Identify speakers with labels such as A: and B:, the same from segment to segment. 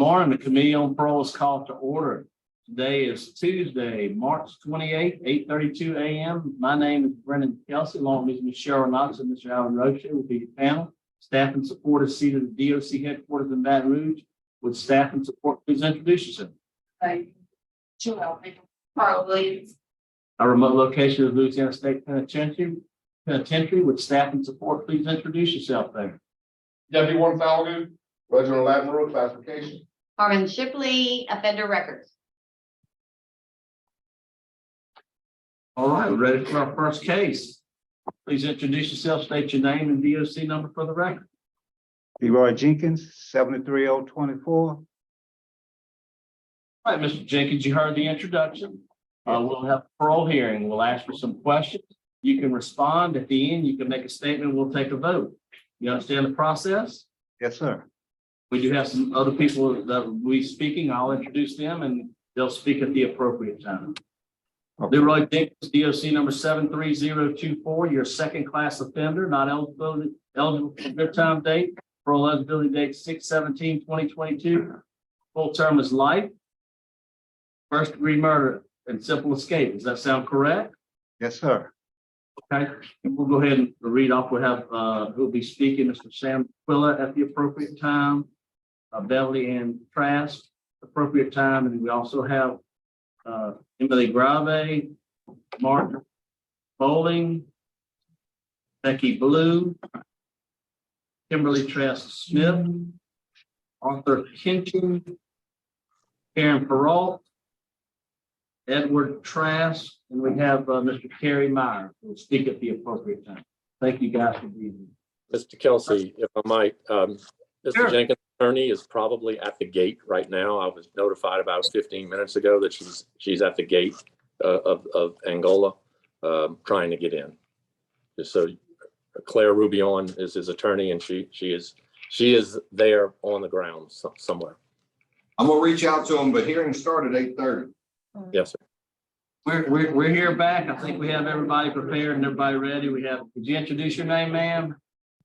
A: Morning, the Committee on Parole is called to order. Today is Tuesday, March 28th, 8:32 a.m. My name is Brendan Kelsey, along with Ms. Cheryl Knox and Mr. Alan Roche will be the panel. Staff and support is seated at the DOC headquarters in Baton Rouge. Would staff and support please introduce yourself?
B: Parole.
A: Our remote location is Louisiana State Penitentiary. Would staff and support please introduce yourself there?
C: Deputy Warden Falgood, Reginald Admiral, classification.
B: Carmen Shipley, offender records.
A: All right, we're ready for our first case. Please introduce yourself, state your name and DOC number for the record.
D: Leroy Jenkins, 73024.
A: All right, Mr. Jenkins, you heard the introduction. We'll have a parole hearing. We'll ask for some questions. You can respond at the end. You can make a statement. We'll take a vote. You understand the process?
D: Yes, sir.
A: We do have some other people that will be speaking. I'll introduce them and they'll speak at the appropriate time.
D: Okay.
A: Leroy Jenkins, DOC number 73024. You're a second class offender, not eligible for good time date. Parole eligibility date 6/17/2022. Full term is life. First degree murder and simple escape. Does that sound correct?
D: Yes, sir.
A: Okay, and we'll go ahead and read off. We'll have who'll be speaking, Mr. Sam Quilla at the appropriate time, Beverly and Trask, appropriate time, and we also have Emily Grave, Martin Bowling, Becky Blue, Kimberly Trask Smith, Arthur Kinchen, Karen Parole, Edward Trask, and we have Mr. Kerry Meyer who will speak at the appropriate time. Thank you guys for being here.
E: Mr. Kelsey, if I might, Mr.
A: Sure.
E: Jenkins' attorney is probably at the gate right now. I was notified about 15 minutes ago that she's at the gate of Angola, trying to get in. Just so Claire Rubion is his attorney, and she is there on the ground somewhere.
C: I'm gonna reach out to him, but hearing start at 8:30.
E: Yes, sir.
A: We're here back. I think we have everybody prepared and everybody ready. Could you introduce your name, ma'am?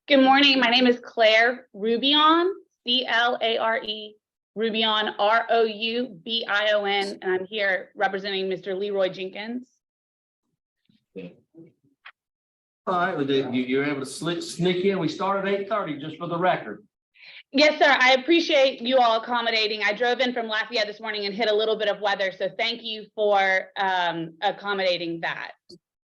F: Good morning. My name is Claire Rubion, C-L-A-R-E, Rubion, R-O-U-B-I-O-N, and I'm here representing Mr. Leroy Jenkins.
A: All right, you're able to sneak in. We started at 8:30, just for the record.
F: Yes, sir. I appreciate you all accommodating. I drove in from Lafayette this morning and hit a little bit of weather, so thank you for accommodating that.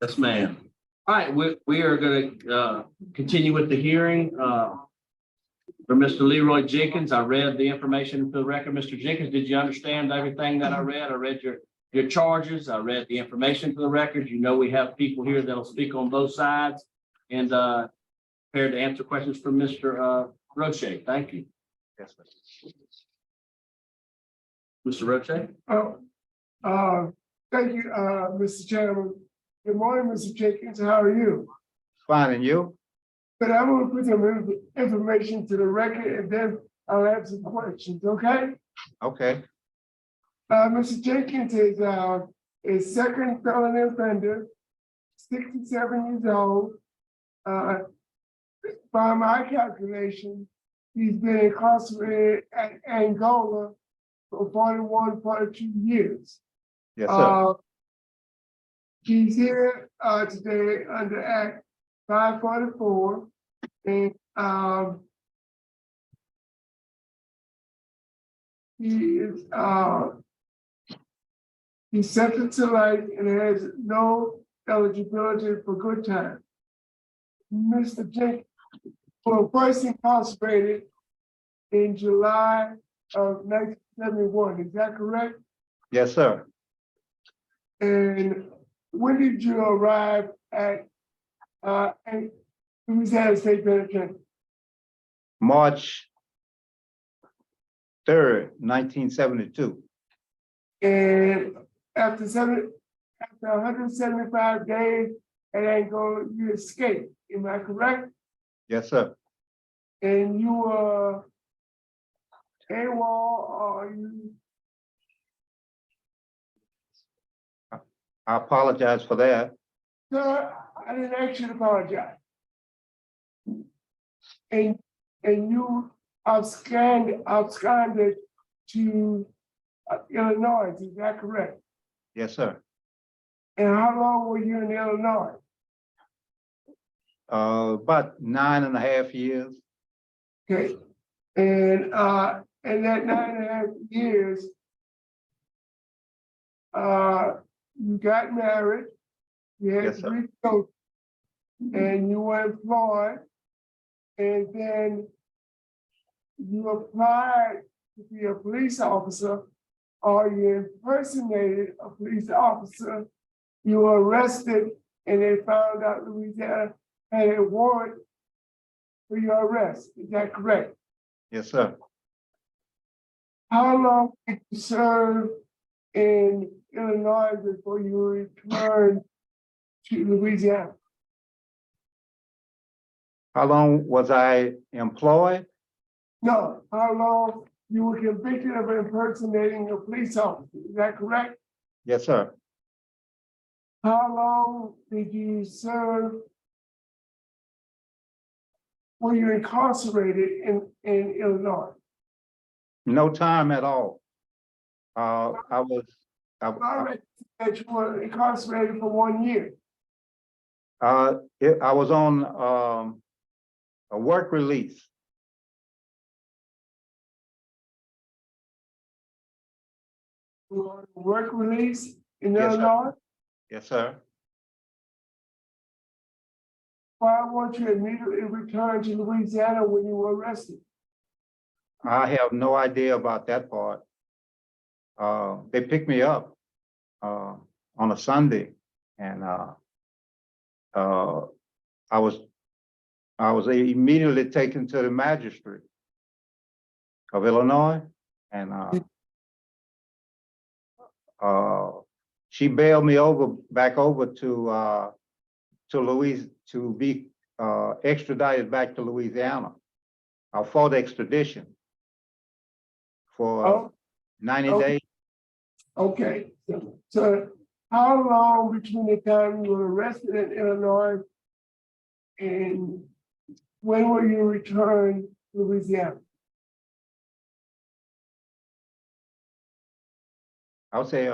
A: Yes, ma'am. All right, we are going to continue with the hearing for Mr. Leroy Jenkins. I read the information for the record. Mr. Jenkins, did you understand everything that I read? I read your charges. I read the information for the record. You know we have people here that'll speak on both sides and prepared to answer questions from Mr. Roche. Thank you.
D: Yes, sir.
A: Mr. Roche?
G: Thank you, Mr. Chairman. Good morning, Mr. Jenkins. How are you?
D: Fine, and you?
G: But I'm going to put some information to the record and then I'll have some questions, okay?
D: Okay.
G: Mr. Jenkins is a second felony offender, 67 years old. By my calculation, he's been incarcerated at Angola for 41, 42 years.
D: Yes, sir.
G: He's here today under Act 544, and he's sentenced to life and has no eligibility for good time. Mr. Jenkins was first incarcerated in July of 1971. Is that correct?
D: Yes, sir.
G: And when did you arrive at Louisiana State Penitentiary?
D: March 3rd, 1972.
G: And after 175 days at Angola, you escaped. Am I correct?
D: Yes, sir.
G: And you were AWOL, or you?
D: I apologize for that.
G: Sir, I didn't ask you to apologize. And you absconded to Illinois, is that correct?
D: Yes, sir.
G: And how long were you in Illinois?
D: About 9.5 years.
G: Okay, and in that 9.5 years, you got married, you had
D: Yes, sir.
G: 3 children, and you were employed, and then you applied to be a police officer, or you impersonated a police officer, you were arrested, and they found out Louisiana had a warrant for your arrest. Is that correct?
D: Yes, sir.
G: How long did you serve in Illinois before you returned to Louisiana?
D: How long was I employed?
G: No, how long you were convicted of impersonating a police officer, is that correct?
D: Yes, sir.
G: How long did you serve? Were you incarcerated in Illinois?
D: No time at all. I was,
G: I read that you were incarcerated for 1 year.
D: I was on a work release.
G: You were on work release in
D: Yes, sir.
G: Illinois.
D: Yes, sir.
G: Why won't you immediately return to Louisiana when you were arrested?
D: I have no idea about that part. They picked me up on a Sunday, and I was immediately taken to the magistrate of Illinois, and she bailed me back over to Louisiana to be extradited back to Louisiana for the extradition for
G: Oh,
D: 90
G: okay.
D: days.
G: Okay, so how long between the time you were arrested in Illinois and when will you return to Louisiana?
D: I would say,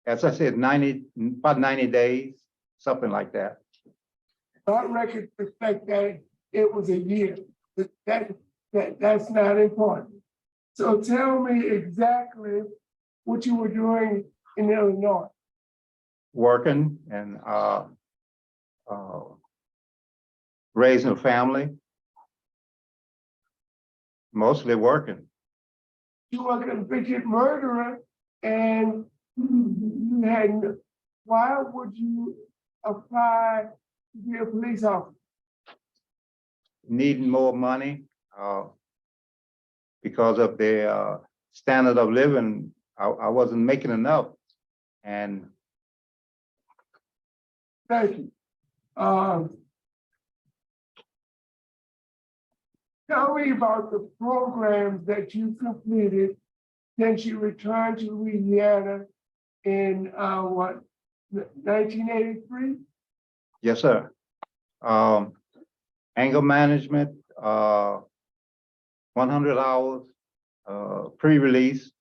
D: as I said, about 90 days, something like that.
G: Our records reflect that it was a year, but that's not important. So tell me exactly what you were doing in Illinois.
D: Working and raising a family, mostly working.
G: You were a convicted murderer and you had, why would you apply to be a police officer?
D: Needing more money because of the standard of living. I wasn't making enough, and
G: Thank you. Tell me about the programs that you completed since you returned to Louisiana in 1983?
D: yes, sir. Anger management, 100 hours, pre-release.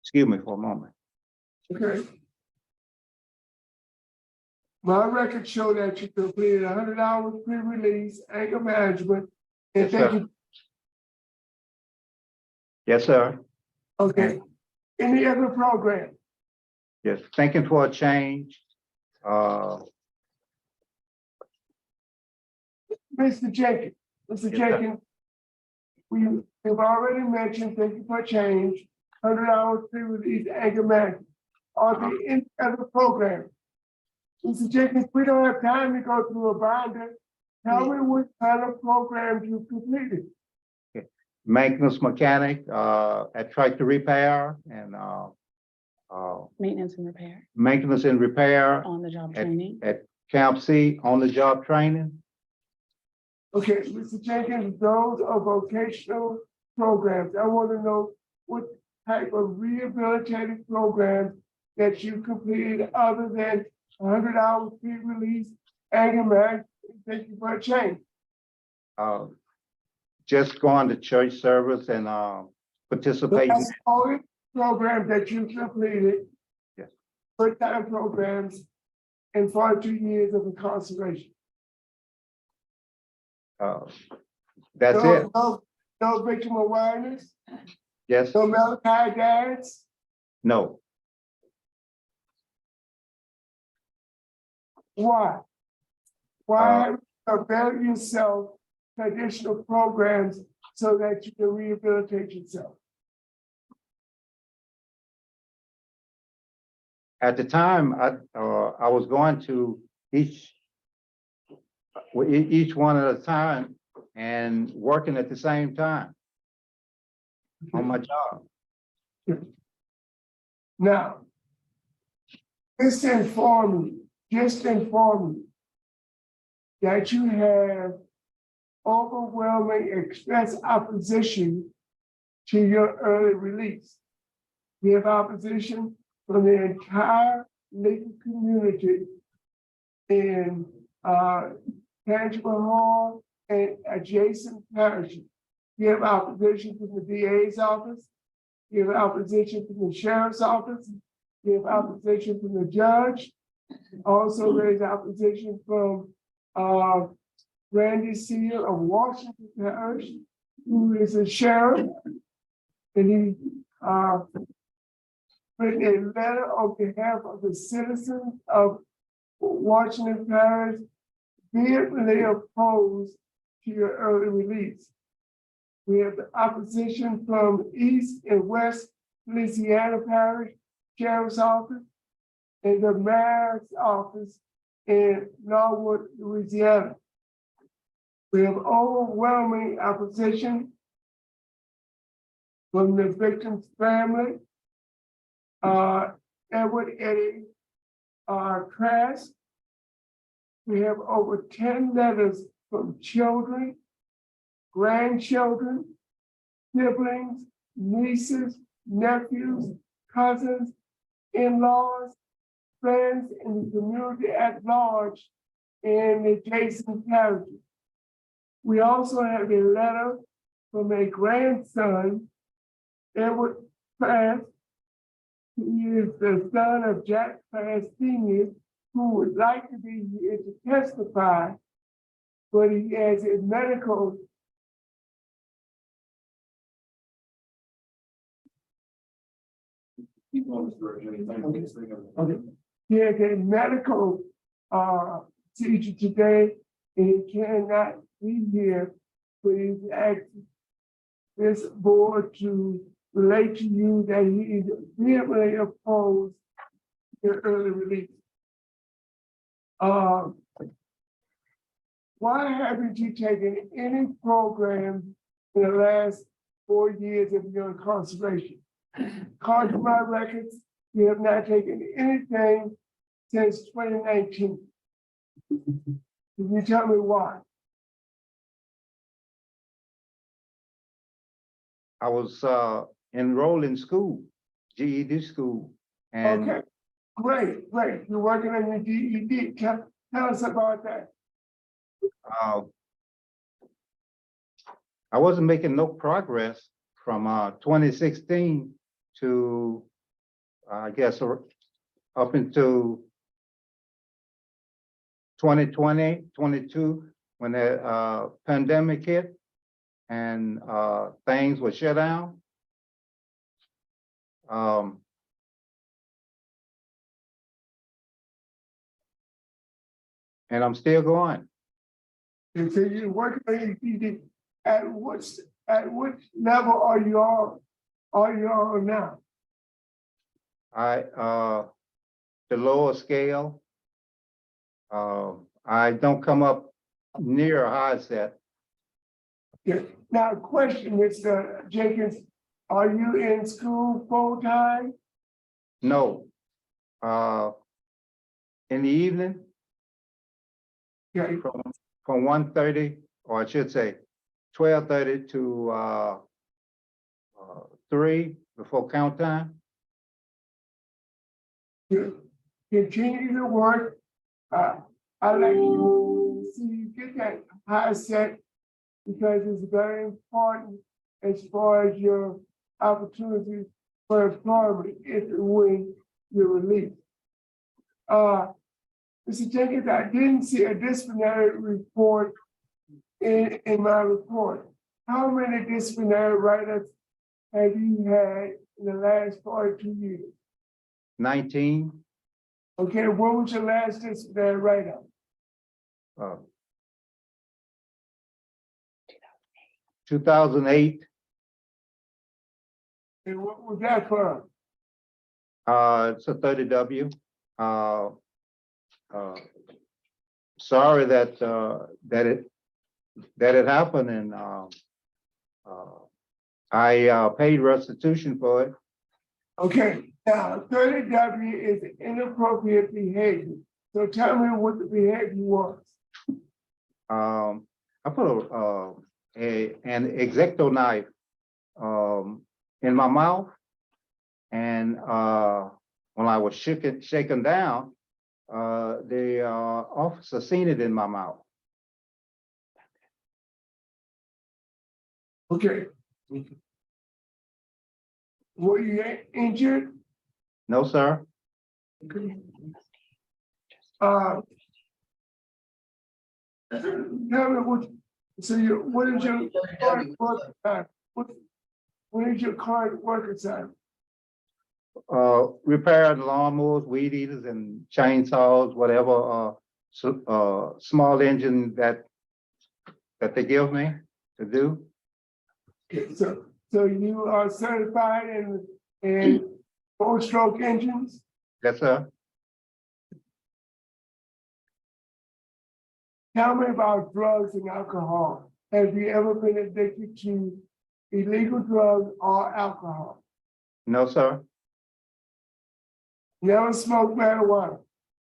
D: Excuse me for a moment.
G: Okay. My records show that you completed 100 hours pre-release, anger management, and
D: Yes, sir. Yes, sir.
G: Okay. Any other program?
D: Yes, thinking for a change.
G: Mr. Jenkins, Mr.
D: Yes, sir.
G: Jenkins, we've already mentioned, thank you for change, 100 hours pre-release, anger management. Are there any other programs? Mr. Jenkins, we don't have time to go through a binder. Tell me what kind of programs you completed.
D: Maintenance mechanic at tractor repair and
F: Maintenance and repair,
D: maintenance and repair
F: on the job
D: at,
F: training.
D: at Camp C, on the job training.
G: Okay, Mr. Jenkins, those are vocational programs. I want to know what type of rehabilitative programs that you completed other than 100 hours pre-release, anger management, thank you for a change.
D: Just going to church service and participating.
G: That's the only program that you completed.
D: Yes.
G: First-time programs in 42 years of incarceration.
D: That's
G: No-
D: it.
G: No victim awareness,
D: Yes,
G: no military dads.
D: no.
G: Why? Why have you availed yourself to additional programs so that you can rehabilitate yourself?
D: At the time, I was going to each one at a time and working at the same time on my job.
G: Now, just inform me that you have overwhelming express opposition to your early release. You have opposition from the entire legal community in Tangible Hall and adjacent parishes. You have opposition from the DA's office. You have opposition from the sheriff's office. You have opposition from the judge. Also, there's opposition from Randy Seal of Washington Parish, who is a sheriff. And he written a letter on behalf of the citizens of Washington Parish, vehemently opposed to your early release. We have the opposition from East and West Louisiana Parish Sheriff's Office and the Mayor's Office in Norwood, Louisiana. We have overwhelming opposition from the victim's family, Edward Eddie Trask. We have over 10 letters from children, grandchildren, siblings, nieces, nephews, cousins, in-laws, friends, and the community at large in the adjacent parishes. We also have a letter from a grandson, Edward Trask. He is the son of Jack Trask Sr., who would like to be here to testify, but he has a medical he has a medical procedure today, and he cannot be here, but he's asking this board to relate to you that he is vehemently opposed to early release. Why haven't you taken any program in the last 4 years of your incarceration? According to my records, you have not taken anything since 2019. Can you tell me why?
D: I was enrolled in school, GED school, and
G: Okay, great. You're working on your GED. Tell us about that.
D: I wasn't making no progress from 2016 to I guess up into 2020, 22, when the pandemic hit and things were shut down. And I'm still going.
G: And so you're working on your GED. At which level are you on now?
D: The lower scale. I don't come up near a high set.
G: Yeah. Now, question, Mr. Jenkins, are you in school full time?
D: No. In the evening,
G: Okay.
D: from 1:30, or I should say 12:30 to 3 before count time.
G: To continue to work. I'd like to see you get that high set because it's very important as far as your opportunities for employment if and when you're released. Mr. Jenkins, I didn't see a disciplinary report in my report. How many disciplinary write-ups have you had in the last 42 years?
D: 19,
G: Okay, what was your last disciplinary write-up?
D: 2008,
G: And what was that for?
D: it's a 30W. Sorry that it happened, and I paid restitution for it.
G: Okay, now 30W is inappropriate behavior. So tell me what the behavior was.
D: I put an X-Acto knife in my mouth, and when I was shaken down, the officer seen it in my mouth.
G: Okay. Were you injured?
D: No, sir.
G: Tell me what, so what is your current work time? What is your current work time?
D: Repair lawnmowers, weed eaters, and chainsaws, whatever small engine that they give me to do.
G: Okay, so you are certified in 4-stroke engines?
D: Yes, sir.
G: Tell me about drugs and alcohol. Have you ever been addicted to illegal drugs or alcohol?
D: No, sir.
G: Never smoked marijuana?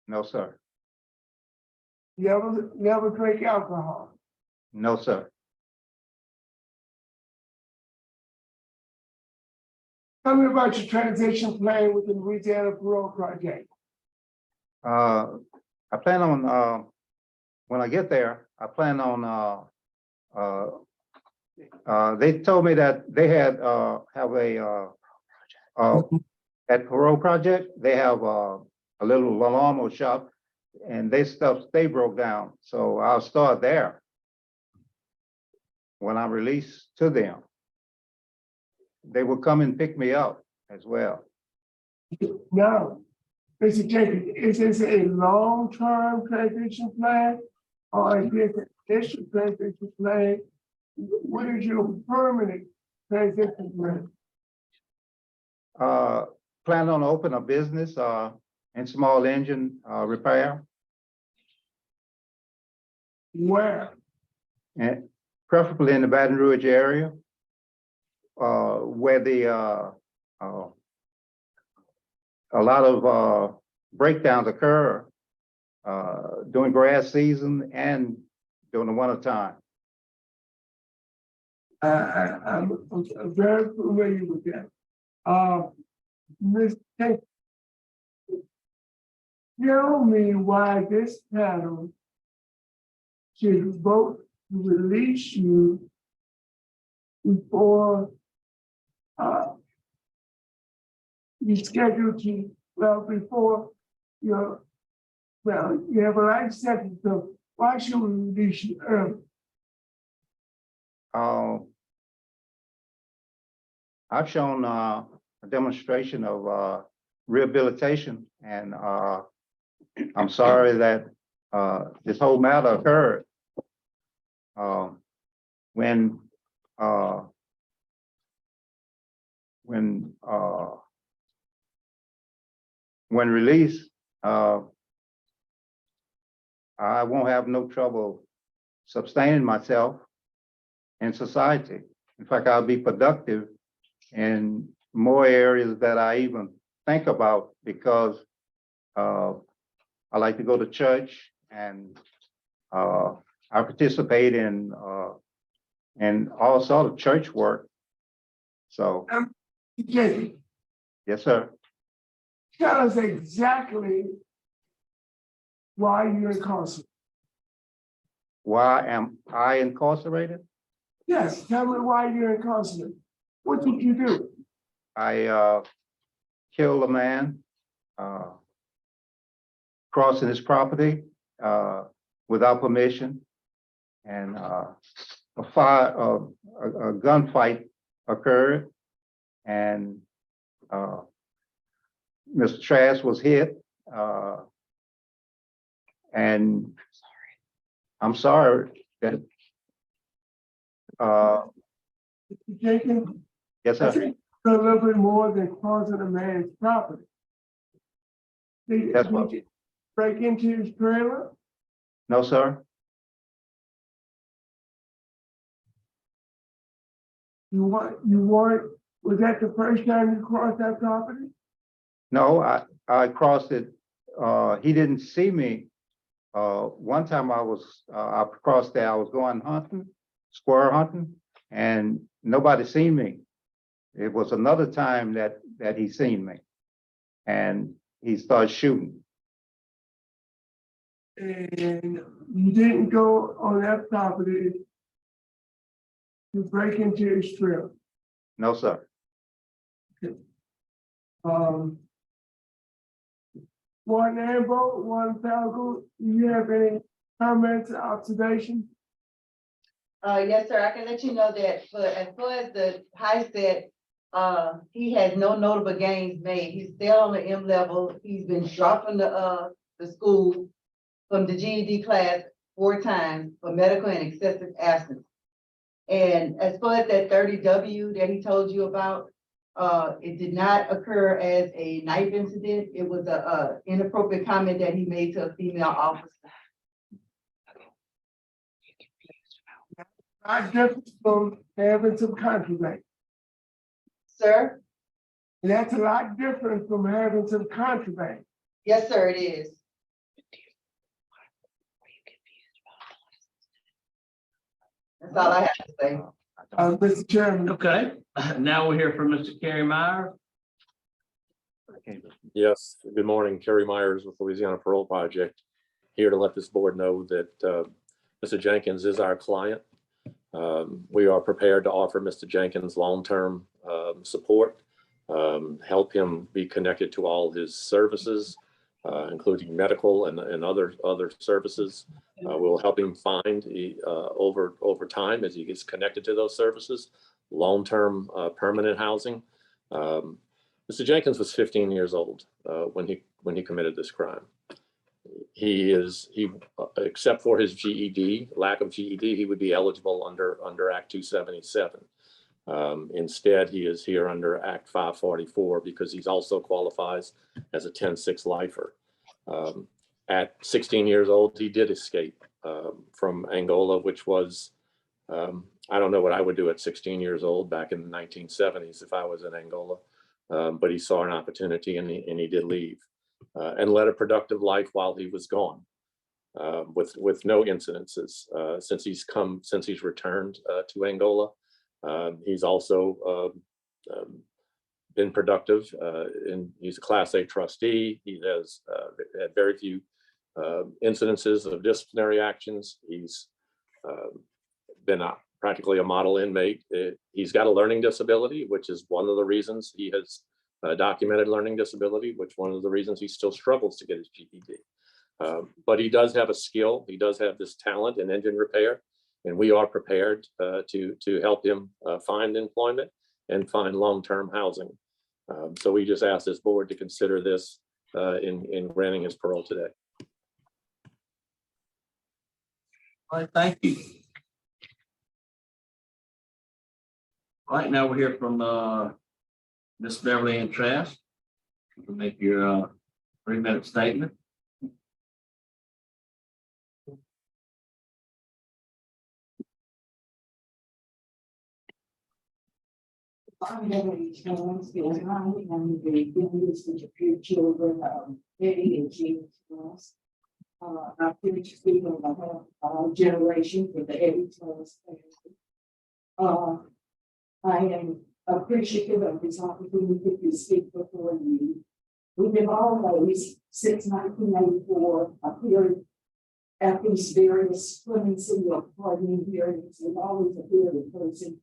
D: No, sir.
G: Never drink alcohol?
D: No, sir.
G: Tell me about your transition plan with the Louisiana Parole Project.
D: I plan on when I get there, I plan on they told me that they had have a at Parole Project, they have a little lawnmower shop, and they broke down. So I'll start there when I'm released to them. They will come and pick me up as well.
G: Now, Mr. Jenkins, is this a long-term transition plan or is this an initial transition plan? What is your permanent transition plan?
D: Plan on open a business in small engine repair,
G: Where?
D: and preferably in the Baton Rouge area, where a lot of breakdowns occur during grass season and during the winter time.
G: I'm very familiar with that. Ms. Jenkins, tell me why this panel should vote to release you before you scheduled to, before you have a life sentence, so why should we release you early?
D: I've shown a demonstration of rehabilitation, and I'm sorry that this whole matter occurred. When released, I won't have no trouble sustaining myself in society. In fact, I'll be productive in more areas that I even think about, because I like to go to church, and I participate in all sort of church work. So,
G: Jenkins,
D: yes, sir.
G: tell us exactly why you're incarcerated.
D: Why am I incarcerated?
G: Yes, tell me why you're incarcerated. What did you do?
D: I killed a man crossing his property without permission. And a gunfight occurred, and Mr. Trask was hit. And I'm sorry that
G: Mr. Jenkins,
D: yes,
G: I
D: sir.
G: think a little bit more than crossing a man's property. Did
D: That's what-
G: you break into his trailer?
D: No, sir.
G: You weren't, was that the first time you crossed that property?
D: No, I crossed it. He didn't see me. One time I crossed there, I was going hunting, squirrel hunting, and nobody seen me. It was another time that he seen me, and he started shooting.
G: And you didn't go on that property to break into his trailer.
D: No, sir.
G: One Ambo, one Falco, do you have any comments, observations?
H: Yes, sir, I can let you know that for, as far as the high set, he has no notable gains made. He's still on the M level. He's been dropped from the school from the GED class 4 times for medical and excessive absence. And as far as that 30W that he told you about, it did not occur as a knife incident. It was a inappropriate comment that he made to a female officer.
G: Not different from having some contraband.
H: Sir?
G: And that's a lot different from having some contraband.
H: Yes, sir, it is. That's all I have to say.
G: Mr. Chairman,
A: Okay, now we'll hear from Mr. Kerry Meyer.
E: Yes, good morning, Kerry Myers with Louisiana Parole Project. Here to let this board know that Mr. Jenkins is our client. We are prepared to offer Mr. Jenkins long-term support, help him be connected to all his services, including medical and other services. We'll help him find over time as he gets connected to those services, long-term permanent housing. Mr. Jenkins was 15 years old when he committed this crime. He except for his GED, lack of GED, he would be eligible under Act 277. Instead, he is here under Act 544 because he's also qualifies as a 10-6 lifer. At 16 years old, he did escape from Angola, which was, I don't know what I would do at 16 years old back in the 1970s if I was in Angola, but he saw an opportunity and he did leave and led a productive life while he was gone with no incidences. Since he's returned to Angola, he's also been productive, and he's a Class A trustee. He has had very few incidences of disciplinary actions. He's been practically a model inmate. He's got a learning disability, which is one of the reasons he has documented learning disability, which one of the reasons he still struggles to get his GED. But he does have a skill. He does have this talent in engine repair, and we are prepared to help him find employment and find long-term housing. So we just ask this board to consider this in granting his parole today.
A: All right, thank you. All right, now we'll hear from Ms. Beverly Ann Trask. You can make your 3-minute statement.
I: I'm Leroy Jenkins DOC, and the youngest of the 3 children, Eddie and James Ross. I'm here to speak on behalf of our generation for the Eddie Ross family. I am appreciative of this opportunity to speak before you. We've been always, since 1994, appearing at these various clemency or pardoning hearings, there's always appeared in person.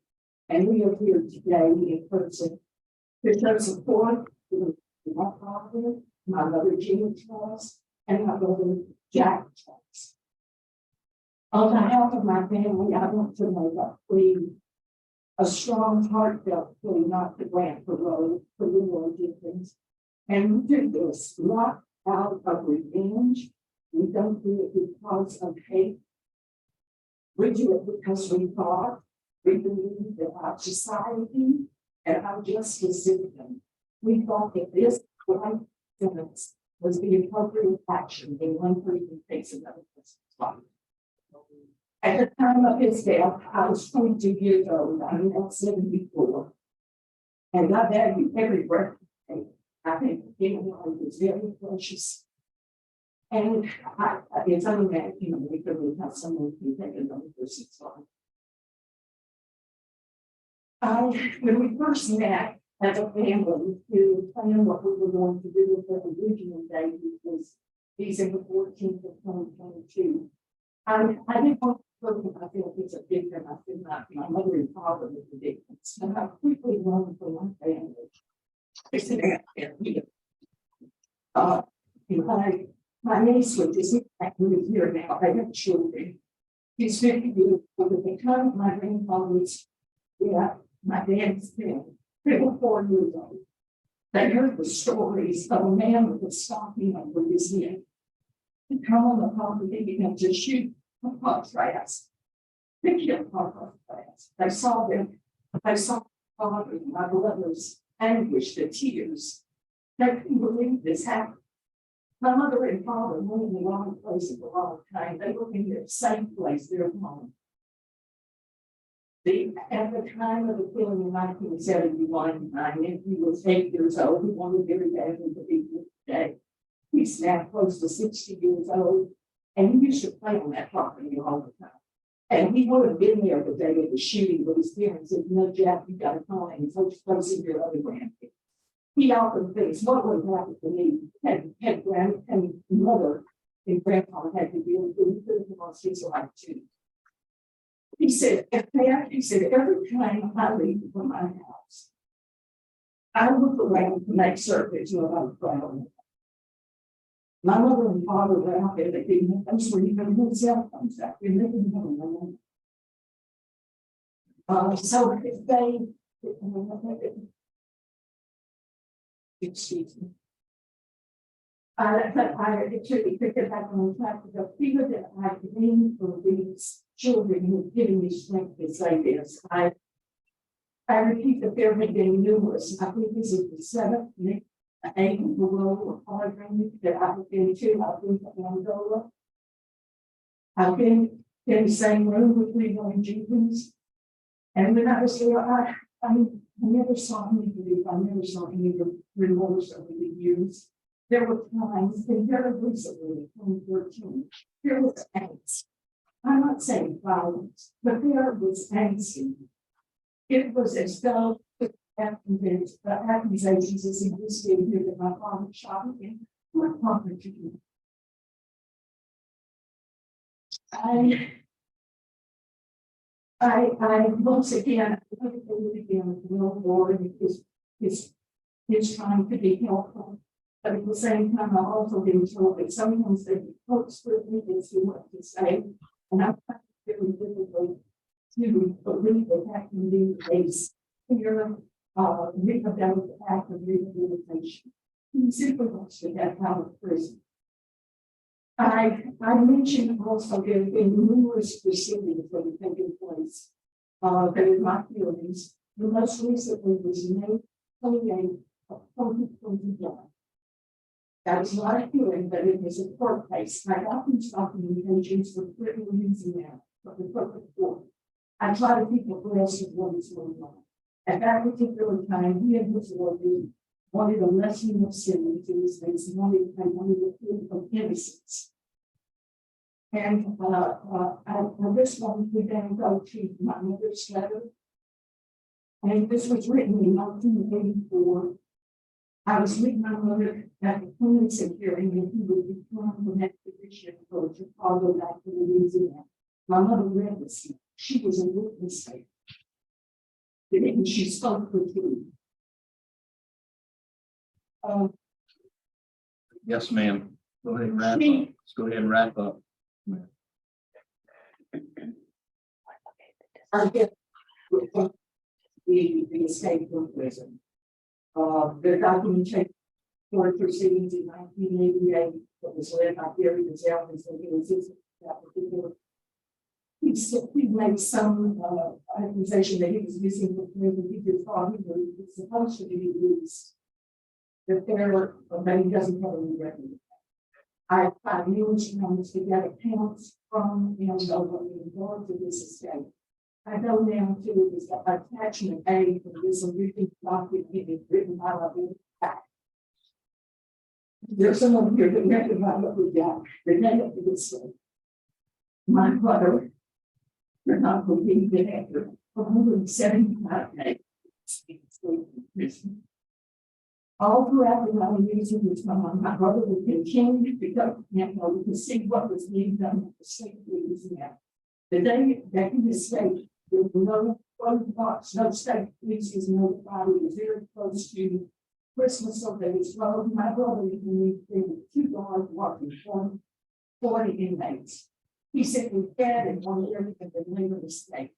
I: And we are here today in person to show support to my father, my mother Jean Charles, and my brother Jack Charles. On behalf of my family, I want to make a plea, a strong, heartfelt plea not to grant parole for Leroy Jenkins. And we do this not out of revenge. We don't do it because of hate. We do it because we thought, we believe that our society and our justice system, we thought that this life sentence was the appropriate action when one person takes another person's life. At the time of his death, I was 22 years old. I'm now 74. And I value every breath I take. I think human life is very precious. And it's unimaginable for me how someone can take another person's life. When we first met as a family to plan what we were going to do with the original date, which was December 14th of 2022, I didn't want to I feel it's a victim. I feel like my mother and father were the victims. And I quickly learned from my family. They said, my niece, which is actually here now, I have children. She's 50 years old. At the time of my grandfather's death, my dad's been 4 years old. They heard the stories of a man with a stocking over his head. He come on the property and to shoot pup traps. They killed pup traps. They saw father, my brother's anguish, the tears. They couldn't believe this happened. My mother and father were in the wrong place at the wrong time. They were in their safe place, their home. At the time of the killing in 1971, my nephew was 8 years old. He wanted very badly to be here today. He's now close to 60 years old, and he used to play on that property all the time. And he would have been there the day of the shooting, but his parents said, "No, Jack, you got to come and folks placing your other grandkids." He often thinks, what would happen to me had mother and grandpa had to deal with it, he could have lost his life too. He said, every time I leave from my house, I look around to make certain that you're not proud of me. My mother and father were out there, they didn't have those were even good cell phones out there, they didn't have them. So if they, excuse me. I actually picked it back on track to the fear that I gained for these children who are giving me strength to say this. I repeat that there have been numerous. I think this is the 7th, 8th parole or pardon that I've been to. I've been to Angola. I've been in the same room with Leroy Jenkins. And when I was there, I never saw any grief. I never saw any remorse over the years. There were times, and very recently, in 2013, there was angst. I'm not saying violence, but there was angst. It was as though the accusations as existed here that my father shot him. What father to do? I once again, I will Lord is trying to be helpful. But at the same time, I've also been told that sometimes they folks with me and see what to say. And I'm very difficult to believe that that can be a clear, rehabilitative act of rehabilitation. He simply wants to get out of prison. I mentioned also there have been numerous proceedings that have taken place that in my feelings, the most recently was May 28th of 2021. That was not a hearing, but it was a court case. I got these documentations for written Louisiana from the public court. I try to keep abreast of what is going on. At that particular time, he and his lawyer wanted a lessening of sentences. They wanted a proof of innocence. And this one we then go to my mother's letter. And this was written in 1984. I was with my mother at the police hearing, and he would be from the next position for Chicago back to Louisiana. My mother read this, she was a witness there. And she spoke for truth.
A: Yes, ma'am. Go ahead and wrap up. Let's go ahead and wrap up.
I: I get the escape from prison. The documentation for proceedings in 1988 that was led by Gary Gazelle, and so he was that particular. He made some accusation that he was missing the prison. He just thought he was supposed to be released. That there, but he doesn't have any record. I have numerous numbers to get accounts from him over the regard to this escape. I go down to this attachment A from this original document written by the back. There's someone here that recognize what we got. The name of this. My brother, you're not believe that after 175 days. All throughout the 90s in this time, my brother would continue to go, you can see what was being done at the state of Louisiana. The day that he escaped, there were no road blocks, no state police was notified. It was very close to Christmas, so they was road. My brother even there were 2 guards walking 40 inmates. He said we had and wanted everything to leave the state.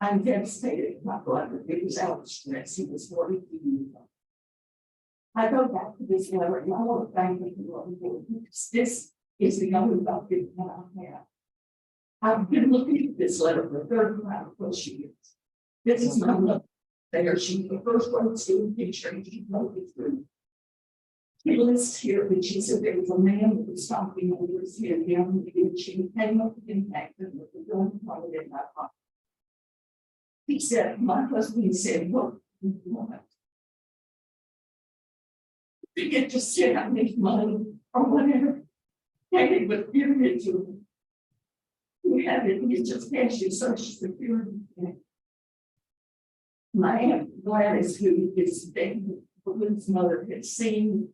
I: I'm devastated. My brother, it was out of stress. He was 42 years old. I go back to this letter, and I want to thank him for what he did, because this is the only document that I have. I've been looking at this letter for 35 plus years. This is my mother. There, she the first one to picture, and she wrote it through. He lists here that she said there was a man that was stopping over his head down, and she came up with impact and with the gun pointed at my pocket. He said, my husband said, what do you want? To get to sit out make money or whatever. And it was given it to him. He had it, he just cashed his social security. My aunt Gladys, who is Lynn's mother, had seen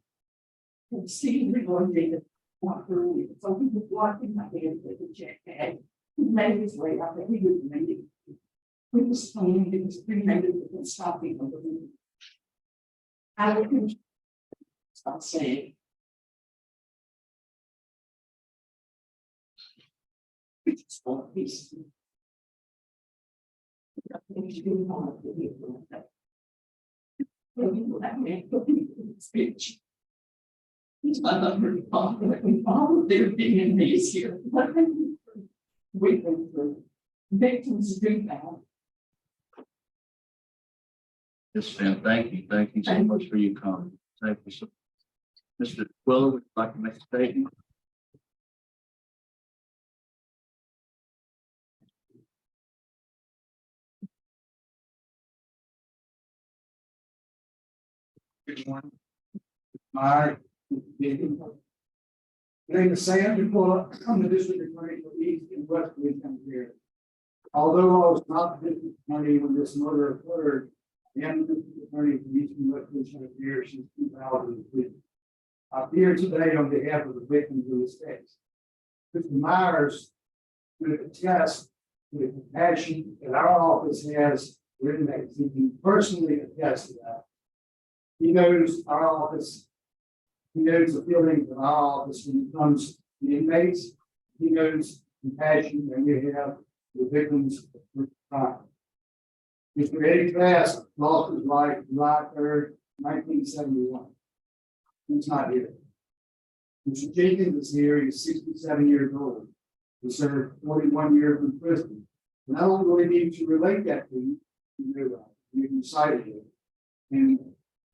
I: Leroy Jenkins walk through it. So he was walking my hand with a check bag. He made his way out there. He was made it. We was playing, it was cremated with stopping over the. I would stop saying. It's all peace. Speech. He's my number to talk about. We all their DNAs here. We've been through. Victims do that.
A: Yes, ma'am. Thank you. Thank you so much for your comment. Thank you so much. Mr. Quiller, would you like to make a statement?
J: Good morning. My name is Sam Quiller. I'm the district attorney for East and West Louisiana here. Although I was not the district attorney when this murder occurred, I am the district attorney for East and West Louisiana here since 2003. I'm here today on behalf of the victims of this case. Mr. Myers would attest to the compassion that our office has for inmates. He can personally attest to that. He knows our office. He knows the feelings of our office when it comes to inmates. He knows compassion that we have the victims of crime. Mr. Eddie Trask lost his life July 3rd, 1971. He's not here. Mr. Jenkins is here. He's 67 years old. He served 41 years in prison. And I don't really need to relate that to you. You know that. You decided it. And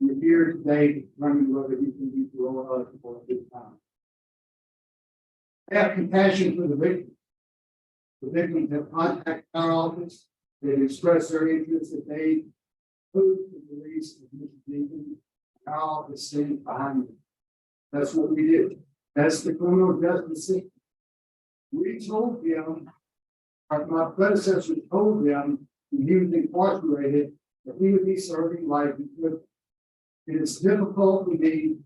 J: we're here today to determine whether he can be parole eligible at this time. I have compassion for the victims. The victims have contacted our office. They've expressed their interest that they oppose the release of Mr. Jenkins. Our office stands behind them. That's what we did. That's the criminal justice system. We told them, my predecessor told them, when he was incarcerated, that he would be serving life in prison. It is difficult for me to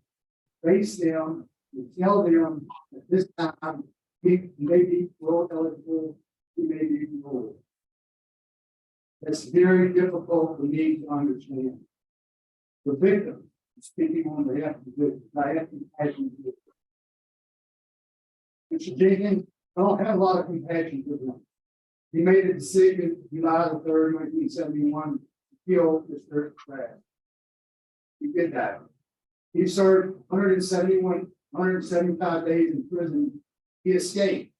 J: face them and tell them at this time, he may be parole eligible, he may be paroled. It's very difficult for me to understand. The victim, speaking on behalf of the victim, I have compassion for the victim. Mr. Jenkins, I don't have a lot of compassion for him. He made a decision July the 3rd, 1971, to kill Mr. Trask. He did that. He served 175 days in prison. He escaped.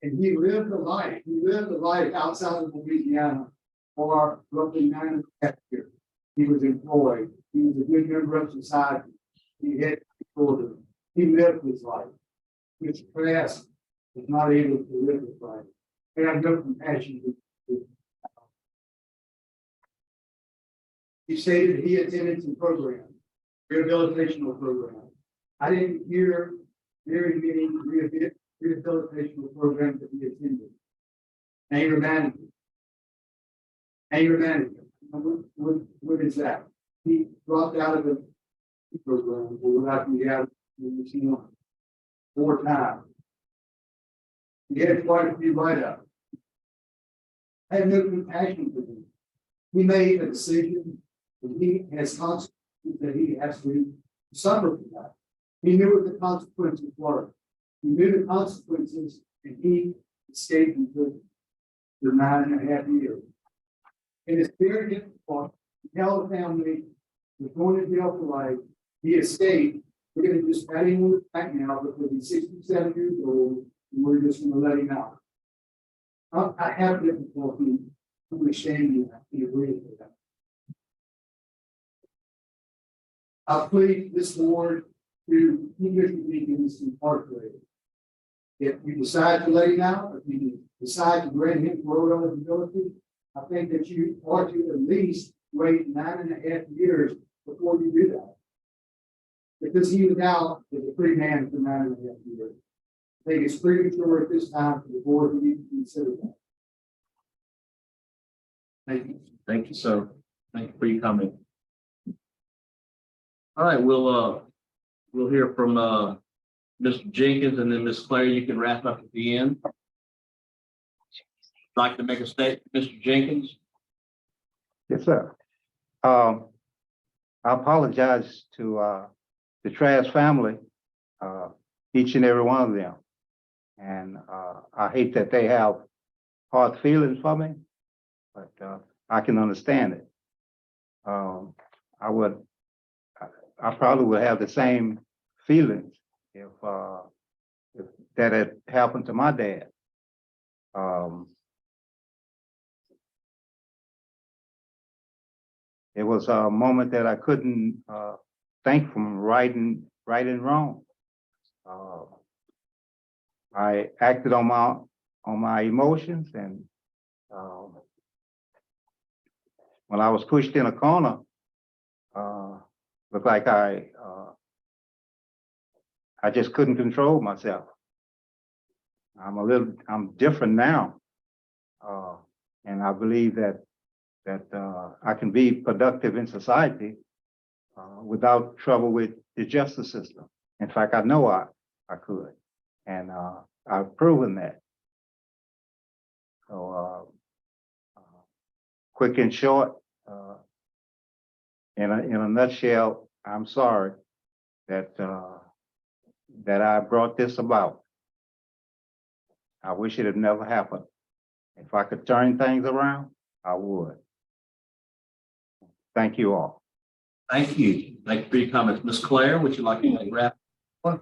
J: And he lived a life. He lived a life outside of Louisiana for roughly 9.5 years. He was employed. He was a good member of society. He had children. He lived his life. Mr. Trask was not able to live his life. I have no compassion for him. He stated he attended some programs, rehabilitational programs. I didn't hear very many rehabilitational programs that he attended. Anger management. Anger management. What is that? He dropped out of the program without the out of 4 times. He had quite a few write-ups. I have no compassion for him. He made a decision and he has consequences that he has to suffer for that. He knew what the consequences were. He knew the consequences and he escaped in prison for 9.5 years. It is very difficult to tell the family we're going to jail for life. He escaped. We're going to just pat him on the back now because he's 67 years old and we're just going to let him out. I have difficulty understanding that and agreeing with that. I plead this board to keep Mr. Jenkins incarcerated. If you decide to let him out, if you decide to grant him parole eligibility, I think that you ought to at least wait 9.5 years before you do that. Because he was out as a free man for 9.5 years. I think it's premature at this time for the board to even consider that.
A: Thank you. Thank you, sir. Thank you for your comment. All right, we'll hear from Mr. Jenkins and then Ms. Claire. You can wrap up at the end. Like to make a statement, Mr. Jenkins?
D: Yes, sir. I apologize to the Trask family, each and every one of them. And I hate that they have hard feelings for me, but I can understand it. I probably would have the same feelings if that had happened to my dad. It was a moment that I couldn't think from right and wrong. I acted on my emotions, and when I was pushed in a corner, looked like I just couldn't control myself. I'm different now, and I believe that I can be productive in society without trouble with the justice system. In fact, I know I could, and I've proven that. So, quick and short, in a nutshell, I'm sorry that I brought this about. I wish it had never happened. If I could turn things around, I would. Thank you all.
A: Thank you. Thank you for your comments. Ms. Claire, would you like to wrap?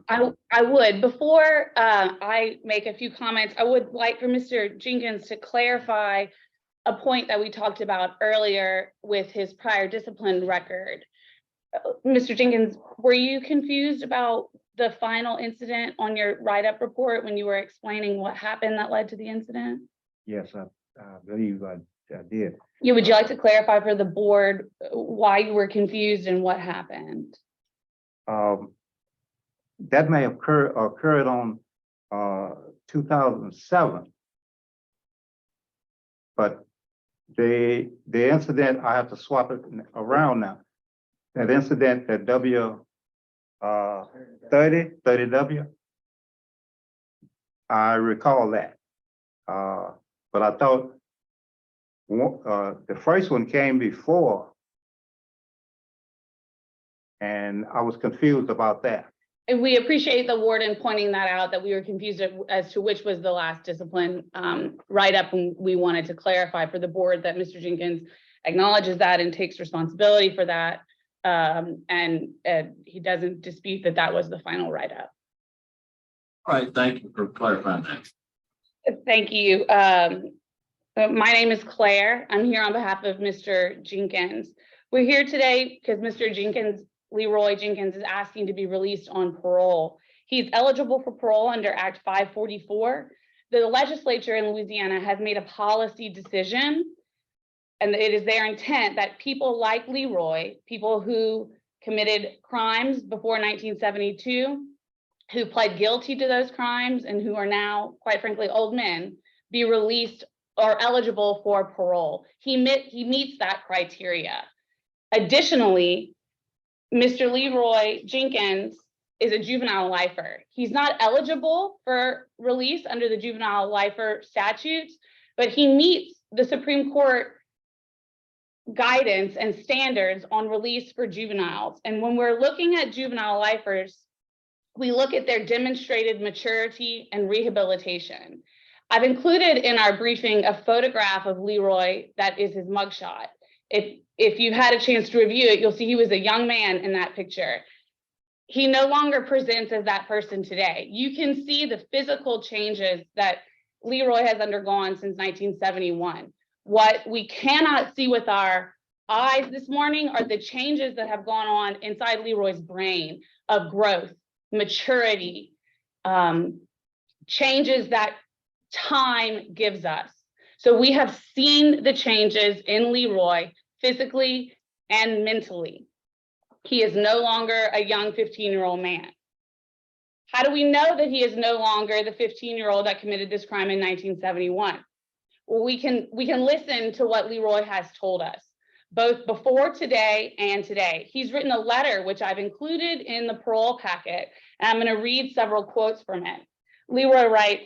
F: I would. Before I make a few comments, I would like for Mr. Jenkins to clarify a point that we talked about earlier with his prior discipline record. Mr. Jenkins, were you confused about the final incident on your write-up report when you were explaining what happened that led to the incident?
D: Yes, I believe I did.
F: Yeah, would you like to clarify for the board why you were confused and what happened?
D: That may have occurred on 2007, but the incident, I have to swap it around now. That incident at W 30 W, I recall that. But I thought the first one came before, and I was confused about that.
F: And we appreciate the warden pointing that out, that we were confused as to which was the last discipline write-up, and we wanted to clarify for the board that Mr. Jenkins acknowledges that and takes responsibility for that. And he doesn't dispute that that was the final write-up.
A: All right, thank you for clarifying that.
F: Thank you. My name is Claire. I'm here on behalf of Mr. Jenkins. We're here today because Mr. Jenkins, Leroy Jenkins, is asking to be released on parole. He's eligible for parole under Act 544. The legislature in Louisiana has made a policy decision, and it is their intent that people like Leroy, people who committed crimes before 1972, who pled guilty to those crimes and who are now, quite frankly, old men, be released or eligible for parole. He meets that criteria. Additionally, Mr. Leroy Jenkins is a juvenile lifer. He's not eligible for release under the juvenile lifer statutes, but he meets the Supreme Court guidance and standards on release for juveniles. And when we're looking at juvenile lifers, we look at their demonstrated maturity and rehabilitation. I've included in our briefing a photograph of Leroy that is his mugshot. If you've had a chance to review it, you'll see he was a young man in that picture. He no longer presents as that person today. You can see the physical changes that Leroy has undergone since 1971. What we cannot see with our eyes this morning are the changes that have gone on inside Leroy's brain of growth, maturity, changes that time gives us. So we have seen the changes in Leroy physically and mentally. He is no longer a young 15-year-old man. How do we know that he is no longer the 15-year-old that committed this crime in 1971? Well, we can listen to what Leroy has told us, both before today and today. He's written a letter, which I've included in the parole packet, and I'm going to read several quotes from it. Leroy writes,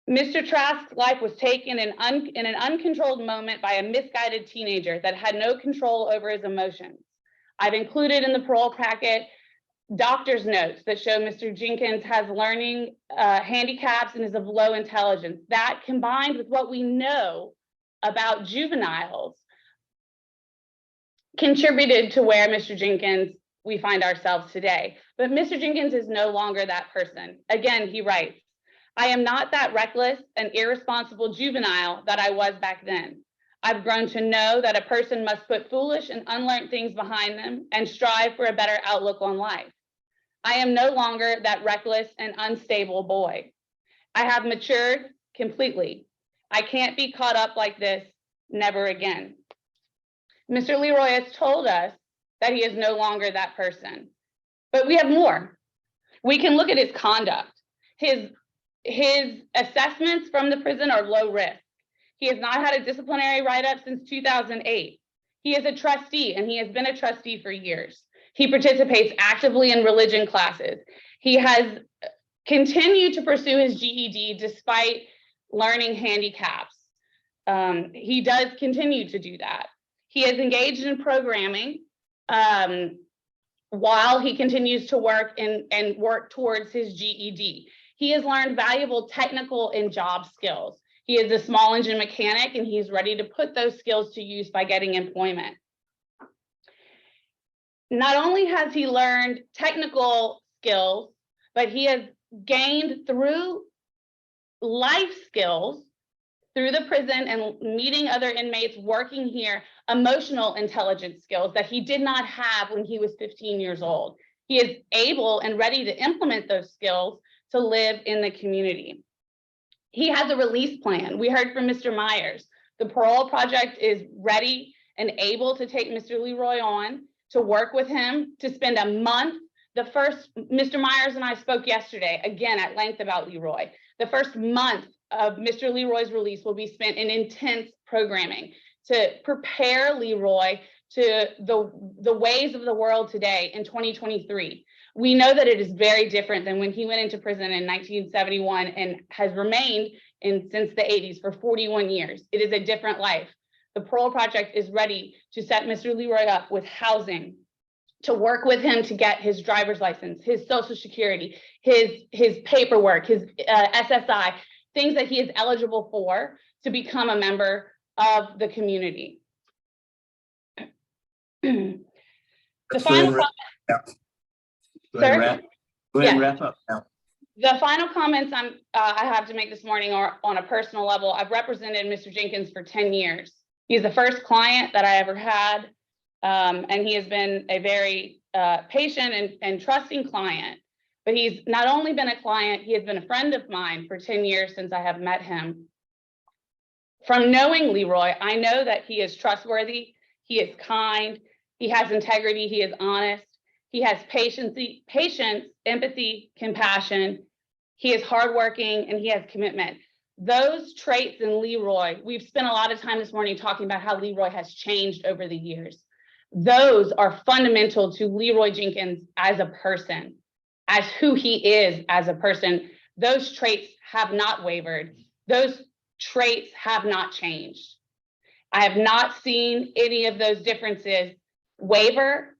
F: Mr. Trask's life was taken in an uncontrolled moment by a misguided teenager that had no control over his emotions. I've included in the parole packet doctor's notes that show Mr. Jenkins has learning handicaps and is of low intelligence. That, combined with what we know about juveniles, contributed to where Mr. Jenkins, we find ourselves today. But Mr. Jenkins is no longer that person. Again, he writes, I am not that reckless and irresponsible juvenile that I was back then. I've grown to know that a person must put foolish and unlearned things behind them and strive for a better outlook on life. I am no longer that reckless and unstable boy. I have matured completely. I can't be caught up like this, never again. Mr. Leroy has told us that he is no longer that person, but we have more. We can look at his conduct. His assessments from the prison are low risk. He has not had a disciplinary write-up since 2008. He is a trustee, and he has been a trustee for years. He participates actively in religion classes. He has continued to pursue his GED despite learning handicaps. He does continue to do that. He is engaged in programming while he continues to work and work towards his GED. He has learned valuable technical and job skills. He is a small engine mechanic, and he's ready to put those skills to use by getting employment. Not only has he learned technical skills, but he has gained through life skills, through the prison and meeting other inmates working here, emotional intelligence skills that he did not have when he was 15 years old. He is able and ready to implement those skills to live in the community. He has a release plan. We heard from Mr. Myers. The parole project is ready and able to take Mr. Leroy on, to work with him, to spend a month. Mr. Myers and I spoke yesterday, again, at length about Leroy. The first month of Mr. Leroy's release will be spent in intense programming to prepare Leroy to the ways of the world today in 2023. We know that it is very different than when he went into prison in 1971 and has remained since the 80s for 41 years. It is a different life. The Parole Project is ready to set Mr. Leroy up with housing, to work with him to get his driver's license, his social security, his paperwork, his SSI, things that he is eligible for to become a member of the community. The final comment.
A: Go ahead and
F: Sir?
A: wrap, go ahead and
F: Yeah.
A: wrap up now.
F: The final comments I have to make this morning are on a personal level. I've represented Mr. Jenkins for 10 years. He's the first client that I ever had, and he has been a very patient and trusting client. But he's not only been a client, he has been a friend of mine for 10 years since I have met him. From knowing Leroy, I know that he is trustworthy, he is kind, he has integrity, he is honest, he has patience, empathy, compassion, he is hardworking, and he has commitment. Those traits in Leroy, we've spent a lot of time this morning talking about how Leroy has changed over the years. Those are fundamental to Leroy Jenkins as a person, as who he is as a person. Those traits have not wavered. Those traits have not changed. I have not seen any of those differences waver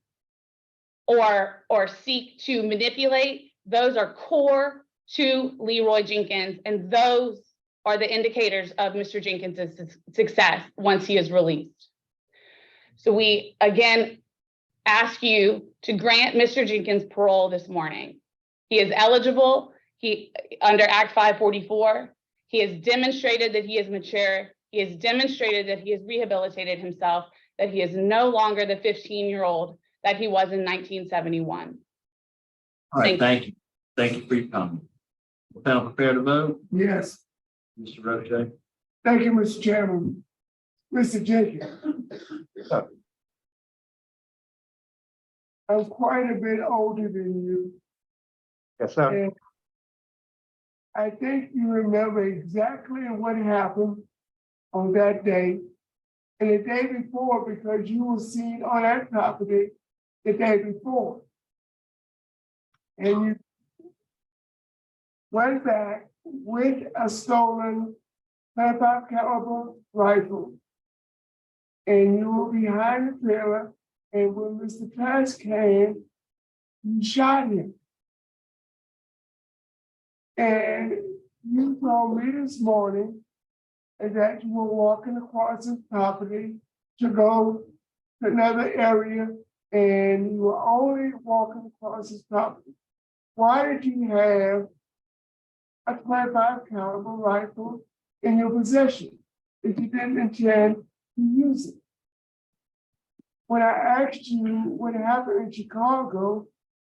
F: or seek to manipulate. Those are core to Leroy Jenkins, and those are the indicators of Mr. Jenkins' success once he is released. So we again ask you to grant Mr. Jenkins parole this morning. He is eligible. Under Act 544. He has demonstrated that he is mature. He has demonstrated that he has rehabilitated himself, that he is no longer the 15-year-old that he was in 1971.
A: All right, thank you. Thank you for your comment. Panel prepared to vote?
G: Yes,
A: Mr. Roche?
G: thank you, Mr. Chairman. Mr. Jenkins. I'm quite a bit older than you,
D: Yes, sir.
G: and I think you remember exactly what happened on that day and the day before, because you were seen on that property the day before. And you went back with a stolen .25 caliber rifle. And you were behind the trailer, and when Mr. Trask came, you shot him. And you told me this morning that you were walking across his property to go to another area, and you were only walking across his property. Why did you have a .25 caliber rifle in your possession if you didn't intend to use it? When I asked you what happened in Chicago,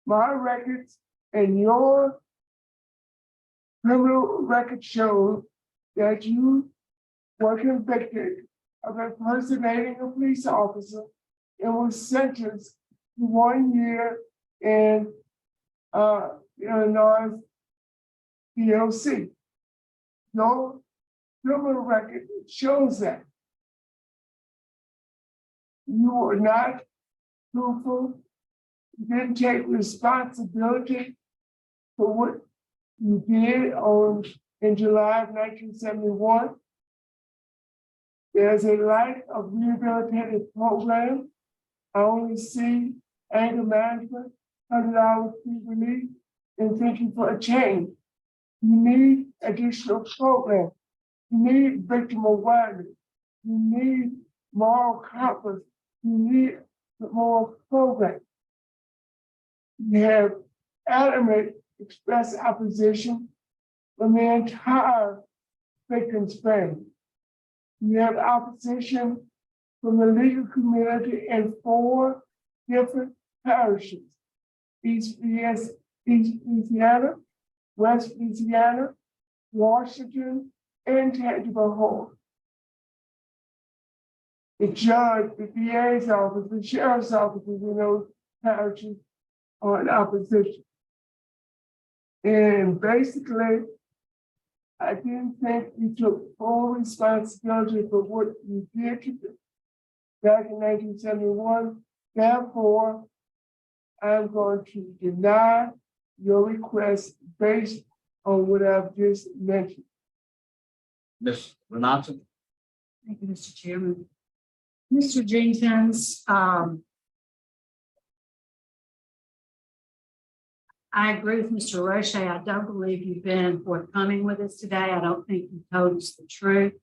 G: my records and your criminal record showed that you were convicted of impersonating a police officer and was sentenced to 1 year in Illinois DOC. No criminal record shows that. You were not truthful. You didn't take responsibility for what you did in July of 1971. There's a lack of rehabilitative program. I only see anger management, $100 free relief, and thinking for a change. You need additional programs. You need victim awareness. You need moral compass. You need more programs. You have adamant express opposition from the entire victim's family. You have opposition from the legal community in 4 different parishes: East Louisiana, West Louisiana, Washington, and Tangible Hall. The judge, the DA's office, the sheriff's offices in those parishes are in opposition. And basically, I didn't think you took full responsibility for what you did to them back in 1971. Therefore, I'm going to deny your request based on what I've just mentioned.
A: Ms. Renata?
I: Thank you, Mr. Chairman. Mr. Jenkins, I agree with Mr. Roche. I don't believe you've been forthcoming with us today. I don't think you told us the truth.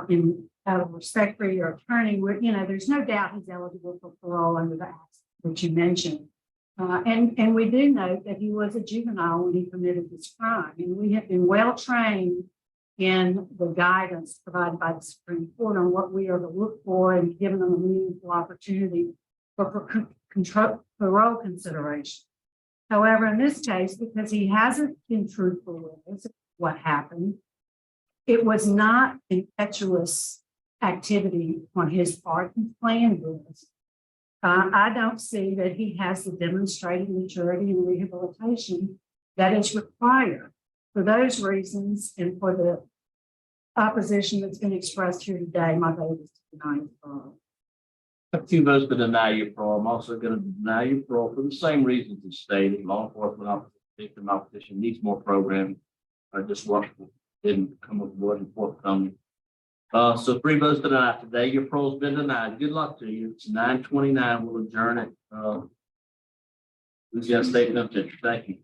I: In out of respect for your attorney, there's no doubt he's eligible for parole under the act that you mentioned. And we do note that he was a juvenile when he committed this crime. And we have been well trained in the guidance provided by the Supreme Court on what we are to look for and giving them a meaningful opportunity for parole consideration. However, in this case, because he hasn't been truthful with us, what happened, it was not impetuous activity on his part. He planned this. I don't see that he has the demonstrated maturity and rehabilitation that is required. For those reasons and for the opposition that's been expressed here today, my vote is to deny his parole.
A: I have 2 votes to deny your parole. I'm also going to deny your parole for the same reasons as stated. Law enforcement officers, victim opposition needs more programming. Just what didn't come aboard and forthcoming. So 3 votes to deny today. Your parole's been denied. Good luck to you. It's 9:29. We'll adjourn it. Who's got a statement of interest? Thank you.